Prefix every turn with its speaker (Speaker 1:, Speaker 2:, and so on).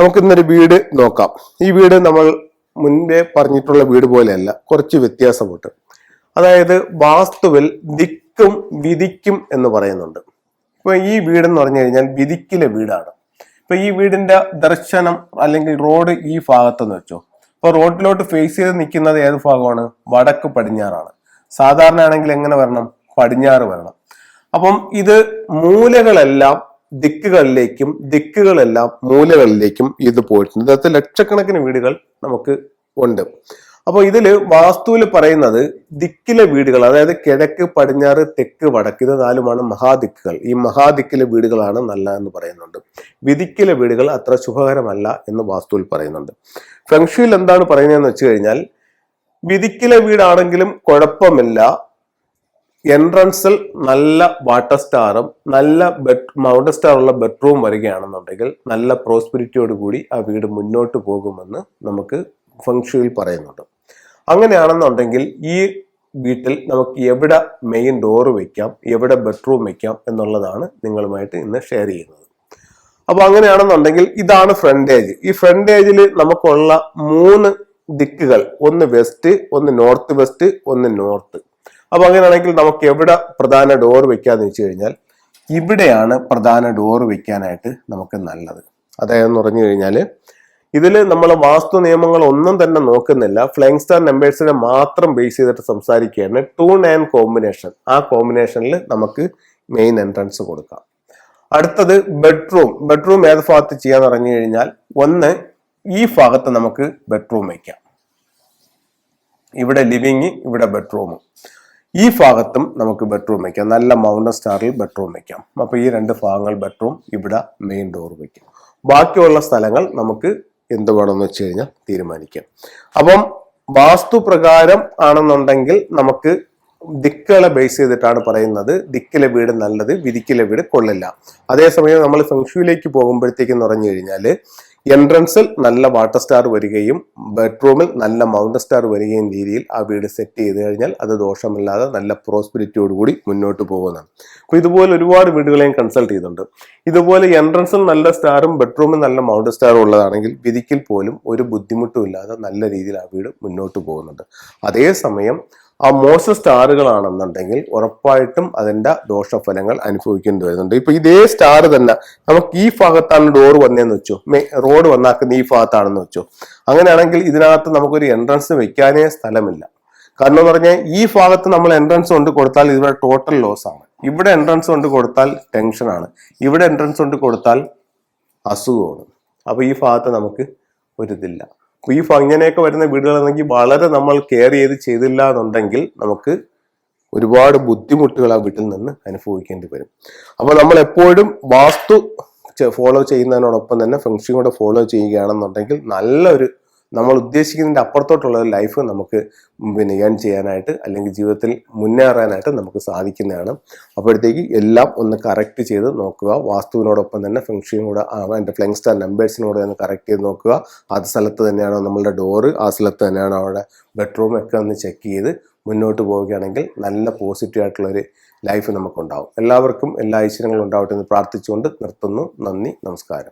Speaker 1: നമുക്ക് ഇന്നൊരു വീട് നോക്കാം. ഈ വീട് നമ്മൾ മുൻപേ പറഞ്ഞിട്ടുള്ള വീട് പോലെയല്ല, കുറച്ച് വ്യത്യാസമുണ്ട്. അതായത് വാസ്തുവിൽ ദിക്കും വിധിക്കും എന്ന് പറയുന്നുണ്ട്. ഇപ്പൊ ഈ വീട് എന്ന് പറഞ്ഞു കഴിഞ്ഞാൽ വിധിക്കിലെ വീടാണ്. ഇപ്പൊ ഈ വീടിന്റെ ദർശനം അല്ലെങ്കിൽ റോഡ് ഈ ഭാഗത്തെന്ന് വെച്ചോ. ഇപ്പൊ റോഡിലോട്ട് ഫേസ് ചെയ്ത് നിൽക്കുന്നത് ഏത് ഭാഗമാണ്? വടക്ക് പടിഞ്ഞാറാണ്. സാധാരണ ആണെങ്കിൽ എങ്ങനെ വരണം? പടിഞ്ഞാറ് വരണം. അപ്പം ഇത് മൂലകളെല്ലാം ദിക്കുകളിലേക്കും ദിക്കുകളെല്ലാം മൂലകളിലേക്കും ഇത് പോയിട്ടുണ്ട്. ഇതിനകത്ത് ലക്ഷക്കണക്കിന് വീടുകൾ നമുക്ക് ഉണ്ട്. അപ്പോൾ ഇതില് വാസ്തുവിൽ പറയുന്നത് ദിക്കിലെ വീടുകൾ, അതായത് കിഴക്ക് പടിഞ്ഞാറ് തെക്ക് വടക്ക്, ഇത് നാലുമാണ് മഹാദിക്കുകൾ. ഈ മഹാദിക്കിലെ വീടുകളാണ് നല്ല എന്ന് പറയുന്നുണ്ട്. വിധിക്കിലെ വീടുകൾ അത്ര ശുഭകരമല്ല എന്ന് വാസ്തുവിൽ പറയുന്നുണ്ട്. ഫെങ്ഷുയിൽ എന്താണ് പറയുന്നതെന്ന് വെച്ച് കഴിഞ്ഞാൽ, വിധിക്കിലെ വീടാണെങ്കിലും കുഴപ്പമില്ല, എൻട്രൻസിൽ നല്ല വാട്ടർ സ്റ്റാറും നല്ല മൗണ്ടൻ സ്റ്റാർ ഉള്ള ബെഡ്റൂം വരികയാണെന്നുണ്ടെങ്കിൽ നല്ല പ്രോസ്പെരിറ്റിയോട് കൂടി ആ വീട് മുന്നോട്ട് പോകുമെന്ന് നമുക്ക് ഫെങ്ഷുയിൽ പറയുന്നുണ്ട്. അങ്ങനെയാണെന്നുണ്ടെങ്കിൽ ഈ വീട്ടിൽ നമുക്ക് എവിടെ മെയിൻ ഡോറ് വെക്കാം, എവിടെ ബെഡ്റൂം വെക്കാം എന്നുള്ളതാണ് നിങ്ങളുമായിട്ട് ഇന്ന് ഷെയർ ചെയ്യുന്നത്. അപ്പൊ അങ്ങനെയാണെന്നുണ്ടെങ്കിൽ ഇതാണ് ഫ്രണ്ടേജ്. ഈ ഫ്രണ്ടേജിൽ നമുക്കുള്ള 3 ദിക്കുകൾ, ഒന്ന് വെസ്റ്റ്, ഒന്ന് നോർത്ത് വെസ്റ്റ്, ഒന്ന് നോർത്ത്. അപ്പൊ അങ്ങനെയാണെങ്കിൽ നമുക്ക് എവിടെ പ്രധാന ഡോർ വെക്കാന്ന് വെച്ച് കഴിഞ്ഞാൽ, ഇവിടെയാണ് പ്രധാന ഡോർ വെക്കാനായിട്ട് നമുക്ക് നല്ലത്. അതായത് പറഞ്ഞു കഴിഞ്ഞാൽ ഇതിൽ നമ്മൾ വാസ്തു നിയമങ്ങൾ ഒന്നും തന്നെ നോക്കുന്നില്ല, ഫ്ലൈങ് സ്റ്റാർ നമ്പേഴ്സിനെ മാത്രം ബേസ് ചെയ്തിട്ട് സംസാരിക്കുകയാണ്. 2 9 കോമ്പിനേഷൻ, ആ കോമ്പിനേഷനിൽ നമുക്ക് മെയിൻ എൻട്രൻസ് കൊടുക്കാം. അടുത്തത് ബെഡ്റൂം ഏത് ഭാഗത്ത് ചെയ്യാന്ന് പറഞ്ഞു കഴിഞ്ഞാൽ, ഒന്ന് ഈ ഭാഗത്ത് നമുക്ക് ബെഡ്റൂം വെക്കാം. ഇവിടെ ലിവിങ്, ഇവിടെ ബെഡ്റൂം. ഈ ഭാഗത്തും നമുക്ക് ബെഡ്റൂം വെക്കാം, നല്ല മൗണ്ടൻ സ്റ്റാറിൽ ബെഡ്റൂം വെക്കാം. അപ്പൊ ഈ 2 ഭാഗങ്ങൾ ബെഡ്റൂം, ഇവിടെ മെയിൻ ഡോർ വെക്കാം. ബാക്കിയുള്ള സ്ഥലങ്ങൾ നമുക്ക് എന്ത് വേണമെന്ന് വെച്ച് കഴിഞ്ഞാൽ തീരുമാനിക്കാം. അപ്പം വാസ്തു പ്രകാരം ആണെന്നുണ്ടെങ്കിൽ നമുക്ക് ദിക്കുകളെ ബേസ് ചെയ്തിട്ടാണ് പറയുന്നത്. ദിക്കിലെ വീട് നല്ലത്, വിധിക്കിലെ വീട് കൊള്ളില്ല. അതേസമയം നമ്മൾ ഫെങ്ഷുയിലേക്ക് പോകുമ്പോഴത്തേക്കെന്ന് പറഞ്ഞു കഴിഞ്ഞാൽ, എൻട്രൻസിൽ നല്ല വാട്ടർ സ്റ്റാർ വരികയും ബെഡ്റൂമിൽ നല്ല മൗണ്ടൻ സ്റ്റാർ വരികയും രീതിയിൽ ആ വീട് സെറ്റ് ചെയ്ത് കഴിഞ്ഞാൽ അത് ദോഷമില്ലാതെ നല്ല പ്രോസ്പെരിറ്റിയോടുകൂടി മുന്നോട്ട് പോകുന്നതാണ്. അപ്പൊ ഇതുപോലെ ഒരുപാട് വീടുകളെയും കൺസൾട്ട് ചെയ്തിട്ടുണ്ട്. ഇതുപോലെ എൻട്രൻസിൽ നല്ല സ്റ്റാറും ബെഡ്റൂമിൽ നല്ല മൗണ്ടൻ സ്റ്റാറും ഉള്ളതാണെങ്കിൽ വിധിക്കിൽ പോലും ഒരു ബുദ്ധിമുട്ടും ഇല്ലാതെ നല്ല രീതിയിൽ ആ വീട് മുന്നോട്ട് പോകുന്നുണ്ട്. അതേസമയം ആ മോശം സ്റ്റാറുകളാണെന്നുണ്ടെങ്കിൽ ഉറപ്പായിട്ടും അതിന്റെ ദോഷഫലങ്ങൾ അനുഭവിക്കേണ്ടി വരുന്നുണ്ട്. ഇപ്പൊ ഇതേ സ്റ്റാർ തന്നെ നമുക്ക് ഈ ഭാഗത്താണ് ഡോർ വന്നതെന്ന് വെച്ചോ, റോഡ് വന്നാക്കുന്ന ഈ ഭാഗത്താണെന്ന് വെച്ചോ. അങ്ങനെയാണെങ്കിൽ ഇതിനകത്ത് നമുക്കൊരു എൻട്രൻസ് വെക്കാനേ സ്ഥലമില്ല. കാരണം എന്ന് പറഞ്ഞാൽ ഈ ഭാഗത്ത് നമ്മൾ എൻട്രൻസ് കൊണ്ട് കൊടുത്താൽ ഇവിടെ ടോട്ടൽ ലോസ് ആണ്. ഇവിടെ എൻട്രൻസ് കൊണ്ട് കൊടുത്താൽ ടെൻഷനാണ്, ഇവിടെ എൻട്രൻസ് കൊണ്ട് കൊടുത്താൽ അസുഖമാണ്. അപ്പൊ ഈ ഭാഗത്ത് നമുക്ക് ഒരിതില്ല. ഈ ഇങ്ങനെയൊക്കെ വരുന്ന വീടുകളാണെങ്കിൽ വളരെ നമ്മൾ കെയർ ചെയ്തില്ല എന്നുണ്ടെങ്കിൽ നമുക്ക് ഒരുപാട് ബുദ്ധിമുട്ടുകൾ ആ വീട്ടിൽ നിന്ന് അനുഭവിക്കേണ്ടി വരും. അപ്പൊ നമ്മൾ എപ്പോഴും വാസ്തു ഫോളോ ചെയ്യുന്നതിനോടൊപ്പം തന്നെ ഫെങ്ഷുയും കൂടെ ഫോളോ ചെയ്യുകയാണെന്നുണ്ടെങ്കിൽ നല്ലൊരു, നമ്മൾ ഉദ്ദേശിക്കുന്നതിന്റെ അപ്പുറത്തോട്ടുള്ള ഒരു ലൈഫ് നമുക്ക് ഏൺ ചെയ്യാനായിട്ട് അല്ലെങ്കിൽ ജീവിതത്തിൽ മുന്നേറാനായിട്ട് നമുക്ക് സാധിക്കുന്നതാണ്. അപ്പോഴത്തേക്ക് എല്ലാം ഒന്ന് കറക്റ്റ് ചെയ്ത് നോക്കുക. വാസ്തുവിനോടൊപ്പം തന്നെ ഫെങ്ഷുയും കൂടെ അതിന്റെ ഫ്ലൈങ് സ്റ്റാർ നമ്പേഴ്സിനോട് ഒന്ന് കറക്റ്റ് ചെയ്ത് നോക്കുക. അത് സ്ഥലത്ത് തന്നെയാണോ നമ്മളുടെ ഡോറ്, ആ സ്ഥലത്ത് തന്നെയാണോ അവിടെ ബെഡ്റൂം ഒക്കെ ഒന്ന് ചെക്ക് ചെയ്ത് മുന്നോട്ട് പോവുകയാണെങ്കിൽ നല്ല പോസിറ്റീവ് ആയിട്ടുള്ളൊരു ലൈഫ് നമുക്കുണ്ടാവും. എല്ലാവർക്കും എല്ലാ ഐശ്വര്യങ്ങളും ഉണ്ടാവട്ടെ എന്ന് പ്രാർത്ഥിച്ചുകൊണ്ട് നിർത്തുന്നു. നന്ദി, നമസ്കാരം.